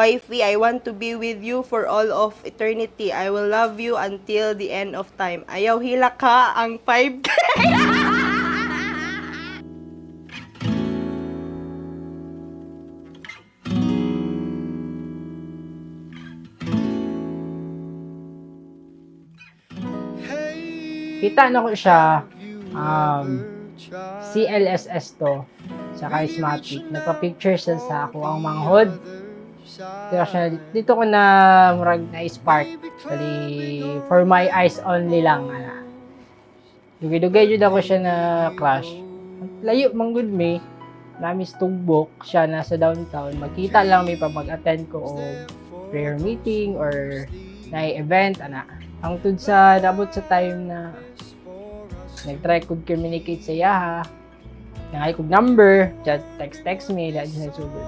Wifey, I want to be with you for all of eternity. I will love you until the end of time. Ayaw hila ka ang 5K. Kita na ko siya, CLSS to, sa Charismatic. Nagpa-picture siya sa ako ang manghod. Kaya siya, dito ko na murag na spark. Bali, for my eyes only lang. Dugay-dugay jud ako siya na crush. Layo, manggod me. Namis tugbok siya nasa downtown. Magkita lang may pag mag-attend ko o prayer meeting or na event, Ang tud sa dabot sa time na nag-try ko communicate sa yaha. Nangay kog number, chat text me, dahil siya nagsugod.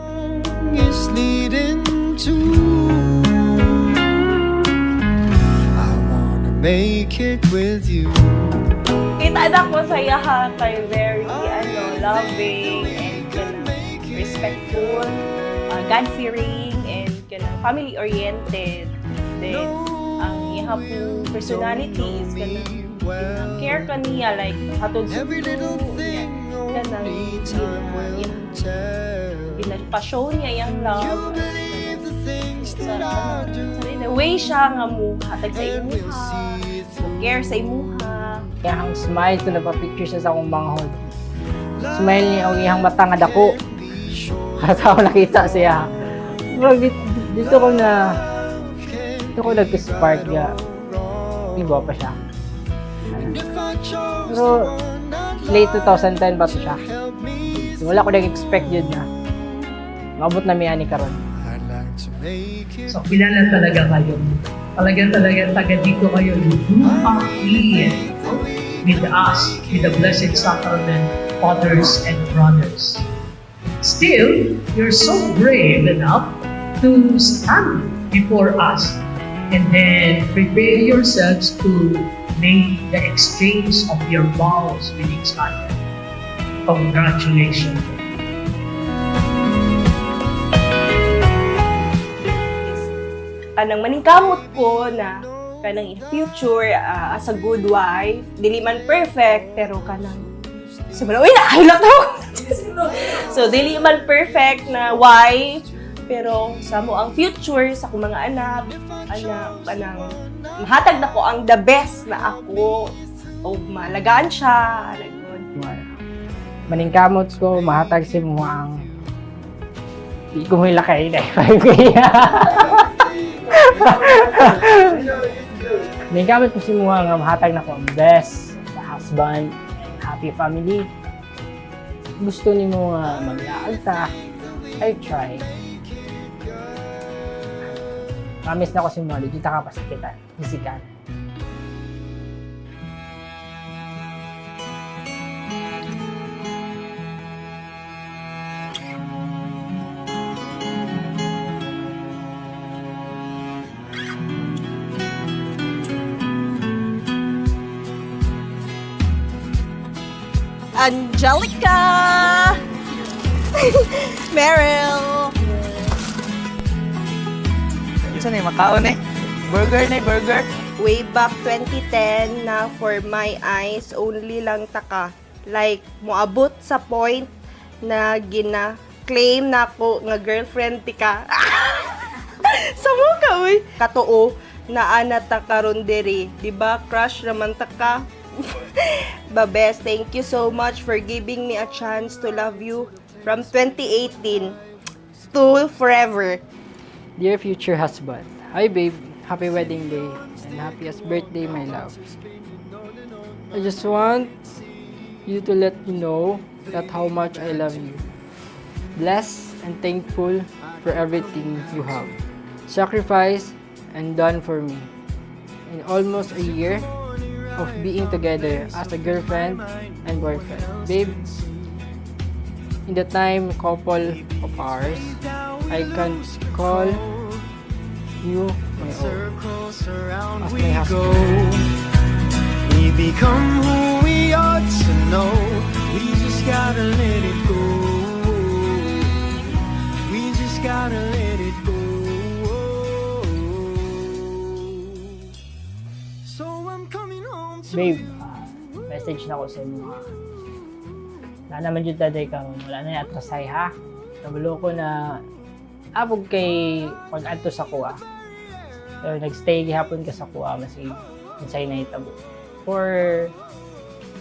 Is leading to I wanna make it with you. Kita na ko sa yaha kay very loving and respectful, God-fearing and family-oriented. Then ang iha po personality is care ka niya, like hatod sa pinagpa-show niya yung love sa in a way siya nga mo hatag sa imuha, care sa imuha. Iyang smile to nagpa-picture siya sa akong manghod. Smile niya o iyang mata nga dako. Hata ako nakita siya. Dito ko nag-spark niya. Iba pa siya. Pero late 2010 pa to siya. Wala ko nag-expect yun na maabot na miya ni karon. So, kilala talaga kayo. Talaga taga dito kayo. You are here with us, with the Blessed Sacrament, fathers and brothers. Still, you're so brave enough to stand before us and then prepare yourselves to make the exchange of your vows with each other. Congratulations. Kanang maningkamot ko na kanang in future as a good wife, dili man perfect pero kanang uy nahilak to. So dili man perfect na wife pero sa mo ang future sa akong mga anak kanang mahatag na ko ang the best na ako o malagaan siya alagod. Maningkamot ko mahatag si mo ang di ko hilakay na 5K. Maningkamot ko si mo nga mahatag na ko ang best sa husband, happy family. Gusto ni mo nga maglaag ta, I try. Promise na ko si mo, di kita kapasikitan, physical. Angelica! Meryl! Saan na yung makaon Burger burger. Way back 2010 na for my eyes, only lang taka. Like, moabot sa point na gina-claim na ako nga girlfriend tika. Sa mukha, uy! Katoo, na anata karon diri. Diba, crush naman taka? Babes, thank you so much for giving me a chance to love you from 2018 to forever. Dear future husband, hi babe, happy wedding day and happiest birthday my love. I just want you to let me know that how much I love you. Blessed and thankful for everything you have sacrificed and done for me. In almost a year of being together as a girlfriend and boyfriend. Babe, in the time couple of ours, I can call you my own. As my husband. We become who we ought to know. We just gotta let it go. We just gotta let it go. Babe, message na ko sa inyo ha. Na naman yung daday ka, wala na yung atrasay ha. Nabalo ko na abog kay pag-adto sa kuha. So, nagstay gihapon ka sa kuha, masig insay na hitabo. For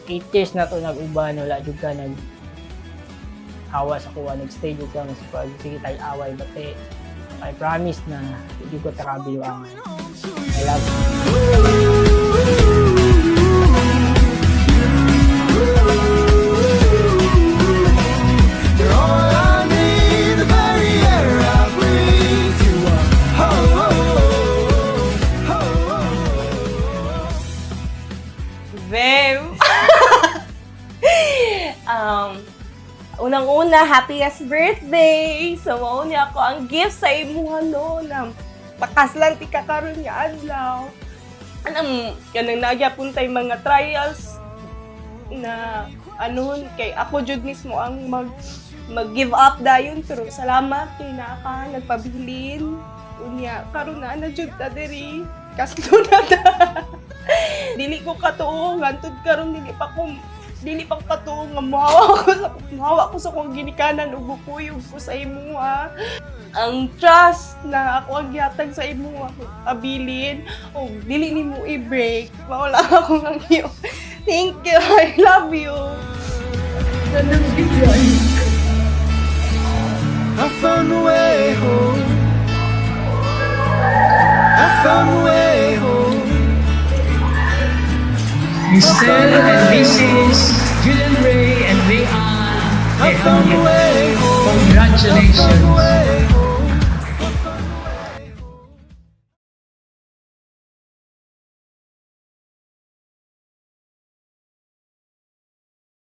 8 years na to nag-uban, wala jud ka hawa sa kuha, nagstay jud ka, mas pag sige tayo away, bate I promise na hindi ko takabiluangan. I love you. You're all I need, the very air I breathe. You are, oh, oh, oh, oh. Babe! Unang-una, happiest birthday! So, mao niya ako ang gift sa imo, no, na pakaslan ti kakaroon niya adlaw. Kanang nagyapon tay mga trials na kay ako jud mismo ang mag-give up dayon, pero salamat kay naka nagpabilin. Unya karon na jud ta diri. Kasto na ta. Dili ko katuo ngantud karon dili pang katuo nga mahawa ko sa kong ginikanan ug bukuyog ko sa imo ha. Ang trust na ako ang gihatag sa imo ako abilin o dili nimo i-break. Mawala ako ng iyo. Thank you. I love you. I found a way home. I found a way home. Michelle and Mrs. Julian Ray and Rayan. I found a way home. Congratulations.